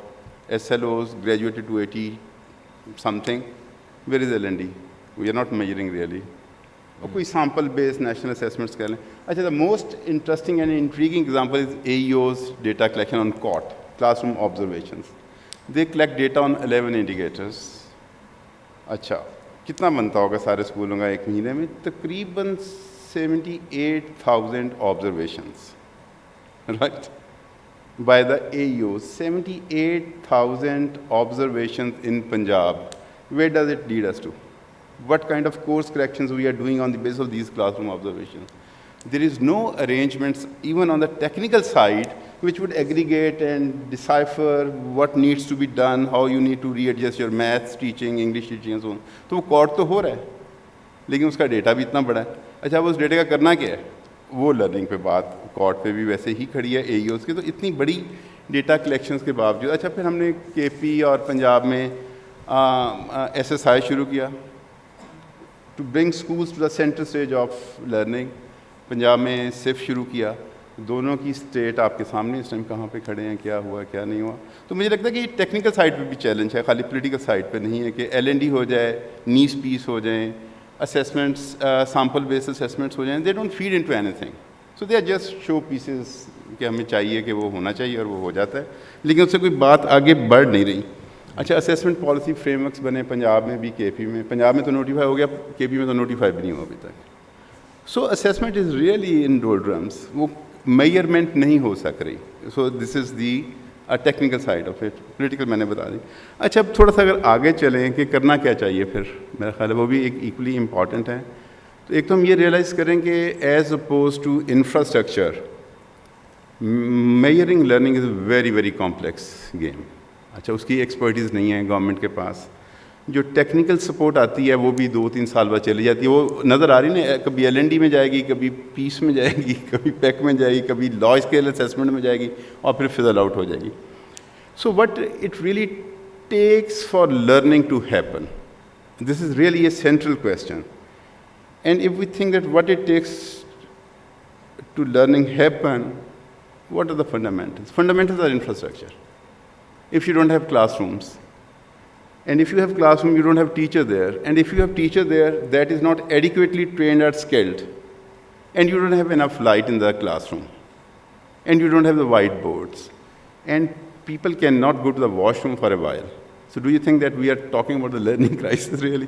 SLOs, graduated to 80 something. Where is LND? We are not measuring really. اور کوئی سیمپل بیس نیشنل اسیسمنٹس کر لیں. اچھا, the most interesting and intriguing example is AEO's data collection on COT, class room observations. They collect data on 11 indicators. اچھا, کتنا بنتا ہوگا سارے اسکولوں کا ایک مہینے میں؟ تقریباً 78,000 observations, right, by the AEO. 78,000 observations in Punjab. Where does it lead us to? What kind of course corrections we are doing on the basis of these classroom observations? There is no arrangements even on the technical side which would aggregate and decipher what needs to be done, how you need to readjust your maths teaching, English teaching and so on. تو وہ court تو ہو رہا ہے, لیکن اس کا data بھی اتنا بڑا ہے. اچھا, اب اس ڈیٹا کا کرنا کیا ہے؟ وہ لرننگ پہ بات کورٹ پہ بھی ویسے ہی کھڑی ہے, AEOs کی. تو اتنی بڑی ڈیٹا کلیکشنز کے باوجود, اچھا پھر ہم نے KP اور پنجاب میں SSI شروع کیا to bring schools to the center stage of learning. Punjab میں SIF شروع کیا. دونوں کی اسٹیٹ آپ کے سامنے اس ٹائم کہاں پہ کھڑے ہیں, کیا ہوا کیا نہیں ہوا. تو مجھے لگتا ہے کہ یہ ٹیکنیکل سائڈ پہ بھی چیلنج ہے, خالی پولیٹیکل سائڈ پہ نہیں ہے, کہ LND ہو جائے, نیس پیس ہو جائیں, اسیسمنٹس سیمپل بیس اسیسمنٹس ہو جائیں, they don't feed into anything. So they are just show pieces کہ ہمیں چاہیے کہ وہ ہونا چاہیے, اور وہ ہو جاتا ہے, لیکن اس سے کوئی بات آگے بڑھ نہیں رہی. اچھا, اسیسمنٹ پالیسی فریم ورکس بنے پنجاب میں بھی, KP میں. پنجاب میں تو نوٹیفائی ہو گیا, KP میں تو نوٹیفائی بھی نہیں ہوا ابھی تک. سو اسیسمنٹ از ریئلی ان ڈولڈرمس, وہ میئرمنٹ نہیں ہو سک رہی. So this is the technical side of it. Political میں نے بتا دی. اچھا, اب تھوڑا سا اگر آگے چلیں کہ کرنا کیا چاہیے پھر, میرا خیال ہے وہ بھی ایک ایکولی امپورٹنٹ ہے. تو ایک تو ہم یہ ریئلائز کریں کہ as opposed to infrastructure, measuring learning is a very very complex game. اچھا, اس کی ایکسپرٹیز نہیں ہے گورنمنٹ کے پاس. جو ٹیکنیکل سپورٹ آتی ہے وہ بھی 2-3 سال بعد چلی جاتی ہے. وہ نظر آ رہی نا, کبھی LND میں جائے گی, کبھی پیس میں جائے گی, کبھی PEC میں جائے گی, کبھی لا اسکیل اسیسمنٹ میں جائے گی, اور پھر فزل آؤٹ ہو جائے گی. So what it really takes for learning to happen, this is really a central question. And if we think that what it takes to learning happen what are the fundamentals? Fundamentals are infrastructure. If you don't have classrooms, and if you have classroom, you don't have teacher there, and if you have teacher there that is not adequately trained or skilled, and you don't have enough light in the classroom, and you don't have the whiteboards, and people cannot go to the washroom for a while. So do you think that we are talking about the learning crisis really?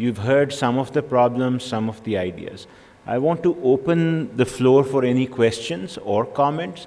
You've heard some of the problems, some of the ideas. I want to open the floor for any questions or comments.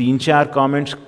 3-4 comments,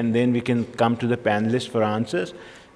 and then we can come to the panelists for answers.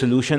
solution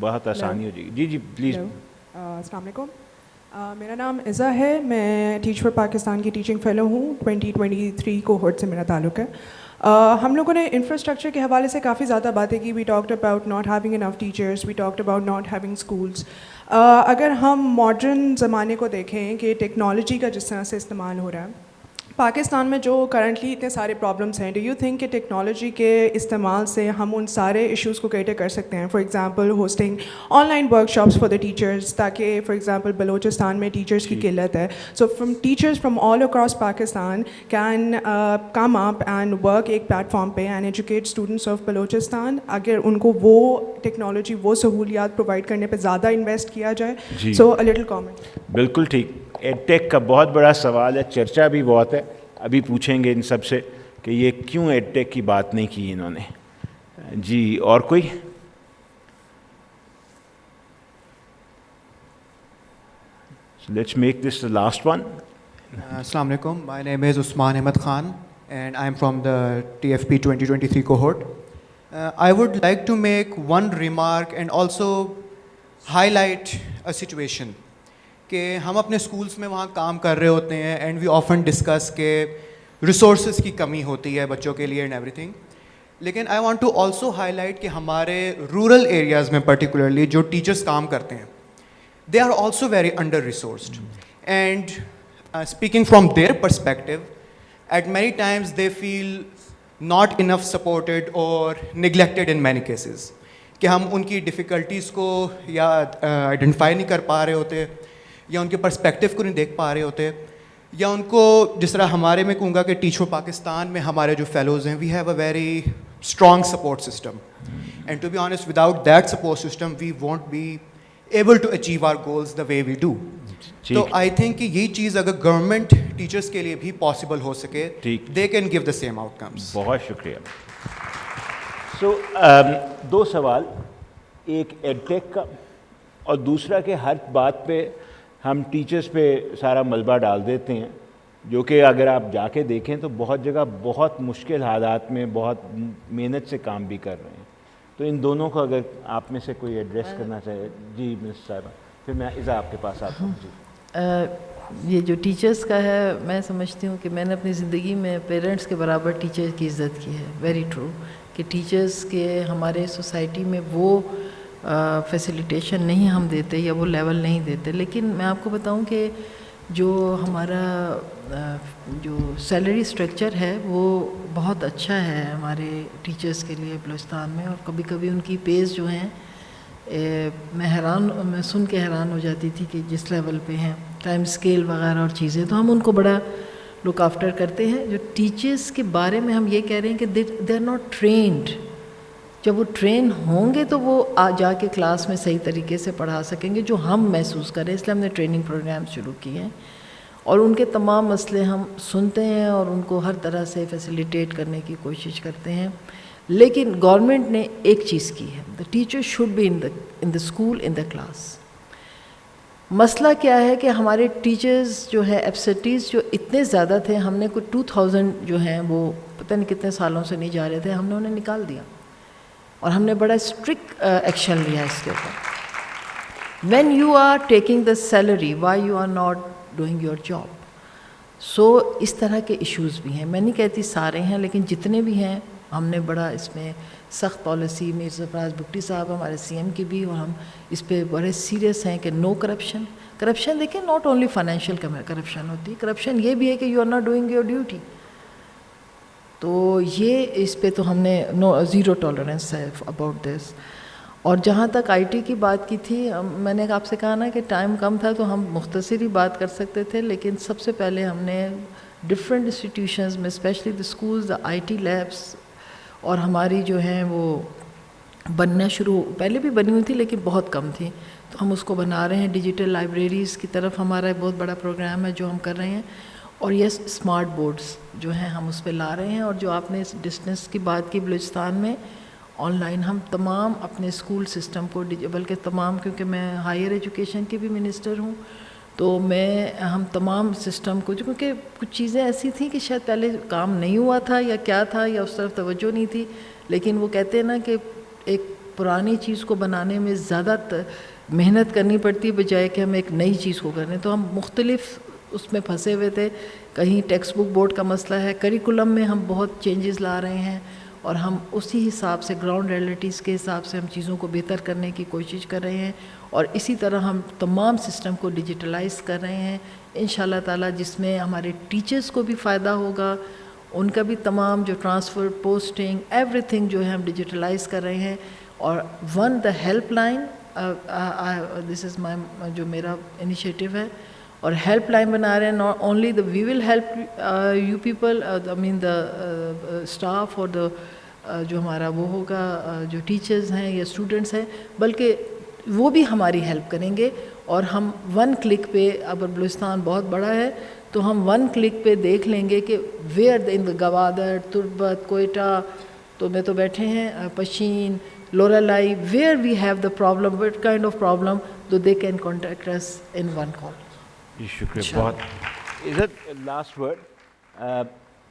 بہت آسانی ہو جائے گی. جی please. السلام علیکم. میرا نام عزا ہے, میں ٹیچ فار پاکستان کی ٹیچنگ فیلو ہوں. 2023 کوہورٹ سے میرا تعلق ہے. ہم لوگوں نے انفراسٹرکچر کے حوالے سے کافی زیادہ باتیں کی. We talked about not having enough teachers, we talked about not having schools. اگر ہم ماڈرن زمانے کو دیکھیں کہ ٹیکنالوجی کا جس طرح سے استعمال ہو رہا ہے پاکستان میں, جو کرنٹلی اتنے سارے پرابلمس ہیں, ڈو یو تھنک کہ ٹیکنالوجی کے استعمال سے ہم ان سارے ایشوز کو کیٹر کر سکتے ہیں؟ For example hosting on line work shops for the teachers, تاکہ فار ایگزامپل بلوچستان میں ٹیچرس کی قلت ہے, so from teachers from all across Pakistan can come up and work ایک پلیٹ فارم پہ and educate students of Balochistan, اگر ان کو وہ ٹیکنالوجی وہ سہولیات پرووائڈ کرنے پہ زیادہ انویسٹ کیا جائے. سو اے لٹل کامنٹ. بالکل ٹھیک. ایڈ ٹیک کا بہت بڑا سوال ہے, چرچا بھی بہت ہے. ابھی پوچھیں گے ان سب سے کہ یہ کیوں ایڈ ٹیک کی بات نہیں کی انہوں نے. جی اور کوئی؟ Let's make this the last one. السلام علیکم. My name is Usman Ahmed Khan and I am from the TFP 2023 cohort. I would like to make one remark and also highlight a situation کہ ہم اپنے اسکولس میں وہاں کام کر رہے ہوتے ہیں اینڈ وی آفن ڈسکس کہ ریسورسز کی کمی ہوتی ہے بچوں کے لیے اینڈ ایوری تھنگ. لیکن I want to also highlight کہ ہمارے رورل ایریاز میں پرٹیکولرلی جو ٹیچرس کام کرتے ہیں they are also very under resourced and speaking from their perspective at many times they feel not enough supported or neglected in many cases, کہ ہم ان کی ڈفیکلٹیز کو یا آئیڈینٹیفائی نہیں کر پا رہے ہوتے, یا ان کے پرسپیکٹیو کو نہیں دیکھ پا رہے ہوتے, یا ان کو جس طرح ہمارے میں کہوں گا کہ ٹیچر پاکستان میں ہمارے جو فیلوز ہیں we have a very strong support system, and to be honest without that support system we won't be able to achieve our goals the way we do. تو آئی تھنک کہ یہ چیز اگر government teachers کے لیے بھی possible ہو سکے they can give the same outcomes. بہت شکریہ. سو دو سوال, ایک ایڈ ٹیک کا اور دوسرا کہ ہر بات پہ ہم ٹیچرس پہ سارا ملبہ ڈال دیتے ہیں, جو کہ اگر آپ جا کے دیکھیں تو بہت جگہ بہت مشکل حالات میں بہت محنت سے کام بھی کر رہے ہیں. تو ان دونوں کو اگر آپ میں سے کوئی ایڈریس کرنا چاہے. جی مس صاحبہ, پھر میں اذا آپ کے پاس آتا ہوں. جی یہ جو ٹیچرس کا ہے, میں سمجھتی ہوں کہ میں نے اپنی زندگی میں پیرنٹس کے برابر ٹیچر کی عزت کی ہے. ویری ٹرو کہ ٹیچرس کے ہمارے سوسائٹی میں وہ فیسیلیٹیشن نہیں ہم دیتے یا وہ لیول نہیں دیتے. لیکن میں آپ کو بتاؤں کہ جو ہمارا جو سیلری اسٹرکچر ہے وہ بہت اچھا ہے ہمارے ٹیچرس کے لیے بلوچستان میں, اور کبھی کبھی ان کی پیز جو ہیں میں سن کے حیران ہو جاتی تھی کہ جس لیول پہ ہیں, ٹائم اسکیل وغیرہ اور چیزیں, تو ہم ان کو بڑا لک آفٹر کرتے ہیں. جو ٹیچرس کے بارے میں ہم یہ کہہ رہے ہیں کہ دے آر ناٹ ٹرینڈ. جب وہ ٹرین ہوں گے تو وہ جا کے کلاس میں صحیح طریقے سے پڑھا سکیں گے, جو ہم محسوس کریں. اس لیے ہم نے ٹریننگ پروگرام شروع کیے ہیں اور ان کے تمام مسئلے ہم سنتے ہیں اور ان کو ہر طرح سے فیسیلیٹیٹ کرنے کی کوشش کرتے ہیں. لیکن گورنمنٹ نے ایک چیز کی ہے, the teacher should be in the school in the class. مسئلہ کیا ہے کہ ہمارے ٹیچرز جو ہے ایبسینٹیز جو اتنے زیادہ تھے, ہم نے کوئی 2000 جو ہیں وہ پتہ نہیں کتنے سالوں سے نہیں جا رہے تھے, ہم نے انہیں نکال دیا اور ہم نے بڑا اسٹرکٹ ایکشن لیا اس کے اوپر. When you are taking the salary why you are not doing your job. So اس طرح کے ایشوز بھی ہیں. میں نہیں کہتی سارے ہیں, لیکن جتنے بھی ہیں ہم نے بڑا اس میں سخت پالیسی, مرزا فراز بگٹی صاحب ہمارے CM کی بھی, اور ہم اس پہ بڑے سیریس ہیں کہ نو کرپشن. کرپشن دیکھیں ناٹ اونلی فائنینشیل کرپشن ہوتی ہے, کرپشن یہ بھی ہے کہ you are not doing your duty. تو یہ اس پہ تو ہم نے زیرو ٹالرنس ہے اباؤٹ دس. اور جہاں تک IT کی بات کی تھی, میں نے آپ سے کہا نا کہ ٹائم کم تھا تو ہم مختصر ہی بات کر سکتے تھے, لیکن سب سے پہلے ہم نے ڈفرینٹ انسٹیٹیوشنز میں especially the schools, the IT labs, اور ہماری جو ہیں وہ بننا شروع پہلے بھی بنی ہوئی تھی لیکن بہت کم تھی, تو ہم اس کو بنا رہے ہیں. ڈیجیٹل لائبریریز کی طرف ہمارا ایک بہت بڑا پروگرام ہے جو ہم کر رہے ہیں. اور یس اسمارٹ بورڈز جو ہیں ہم اس پہ لا رہے ہیں. اور جو آپ نے ڈسٹینس کی بات کی, بلوچستان میں آن لائن ہم تمام اپنے اسکول سسٹم کو, بلکہ تمام, کیونکہ میں ہائر ایجوکیشن کی بھی منسٹر ہوں, تو ہم تمام سسٹم کو, کیونکہ کچھ چیزیں ایسی تھیں کہ شاید پہلے کام نہیں ہوا تھا یا کیا تھا یا اس طرف توجہ نہیں تھی, لیکن وہ کہتے ہیں نا کہ ایک پرانی چیز کو بنانے میں زیادہ محنت کرنی پڑتی ہے بجائے کہ ہم ایک نئی چیز کو کریں. تو ہم مختلف اس میں پھنسے ہوئے تھے. کہیں ٹیکسٹ بک بورڈ کا مسئلہ ہے, کریکولم میں ہم بہت چینجز لا رہے ہیں اور ہم اسی حساب سے گراؤنڈ ریئلٹیز کے حساب سے ہم چیزوں کو بہتر کرنے کی کوشش کر رہے ہیں. اور اسی طرح ہم تمام سسٹم کو ڈیجیٹلائز کر رہے ہیں انشاءاللہ تعالیٰ, جس میں ہمارے ٹیچرز کو بھی فائدہ ہوگا, ان کا بھی تمام جو ٹرانسفر پوسٹنگ ایوری تھنگ جو ہے ہم ڈیجیٹلائز کر رہے ہیں. اور دا ہیلپ لائن, دس از مائی جو میرا انیشیٹو ہے, اور ہیلپ لائن بنا رہے ہیں. Not only we will help you people, I mean the staff اور جو ہمارا وہ ہوگا جو ٹیچرز ہیں یا اسٹوڈنٹس ہیں, بلکہ وہ بھی ہماری ہیلپ کریں گے. اور ہم 1 کلک پہ, اگر بلوچستان بہت بڑا ہے تو ہم 1 کلک پہ دیکھ لیں گے کہ ویئر ان گوادر, تربت, کوئٹہ, تو میں تو بیٹھے ہیں, Pishin, Loralai, where we have the problem, what kind of problem, تو دے کین کانٹیکٹ اس ان 1 کال. جی شکریہ بہت. عزت, لاسٹ ورڈ.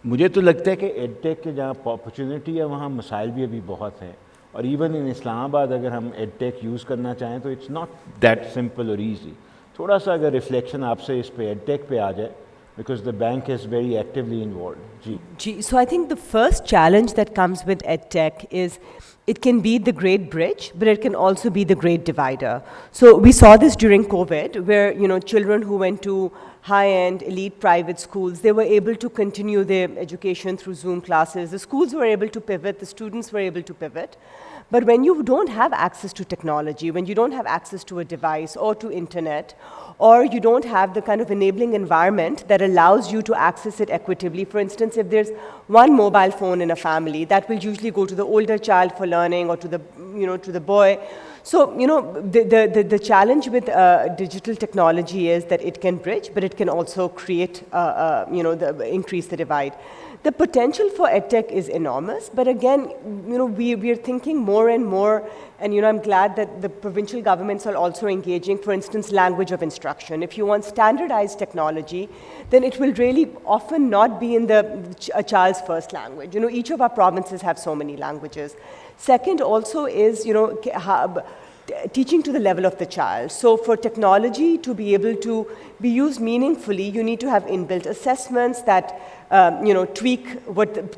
مجھے تو لگتا ہے کہ ایڈ ٹیک کے جہاں اپرچونیٹی ہے وہاں مسائل بھی ابھی بہت ہیں, اور ایون ان اسلام آباد اگر ہم ایڈ ٹیک یوز کرنا چاہیں تو اٹس ناٹ دیٹ سمپل اور ایزی. تھوڑا سا اگر ریفلیکشن آپ سے اس پہ ایڈ ٹیک پہ آ جائے, because the bank is very actively involved. So I think the first challenge that comes with EdTech is it can be the great bridge, but it can also be the great divider. So we saw this during COVID, where children who went to high-end elite private schools, they were able to continue their education through Zoom classes. The schools were able to pivot, the students were able to pivot. But when you don't have access to technology, when you don't have access to a device or to internet, or you don't have the kind of enabling environment that allows you to access it equitably. For instance, if there's one mobile phone in a family, that will usually go to the older child for learning, or to the boy. So, the challenge with digital technology is that it can bridge, but it can also create, increase the divide. The potential for EdTech is enormous, but again, we are thinking more and more, and I'm glad that the provincial governments are also engaging, for instance, language of instruction. If you want standardized technology, then it will really often not be in a child's first language. Each of our provinces have so many languages. Second also is, teaching to the level of the child. So for technology to be able to be used meaningfully, you need to have inbuilt assessments that tweak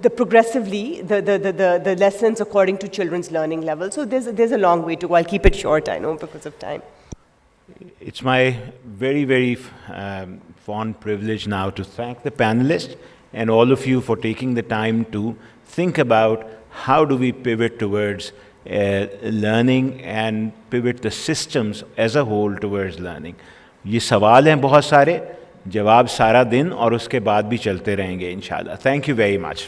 the progressively the lessons according to children's learning level. So there's a long way to go. I'll keep it short, I know, because of time. It's my very, very fond privilege now to thank the panelists and all of you for taking the time to think about how do we pivot towards learning and pivot the systems as a whole towards learning. یہ سوال ہیں بہت سارے, جواب سارا دن اور اس کے بعد بھی چلتے رہیں گے انشاءاللہ. Thank you very much.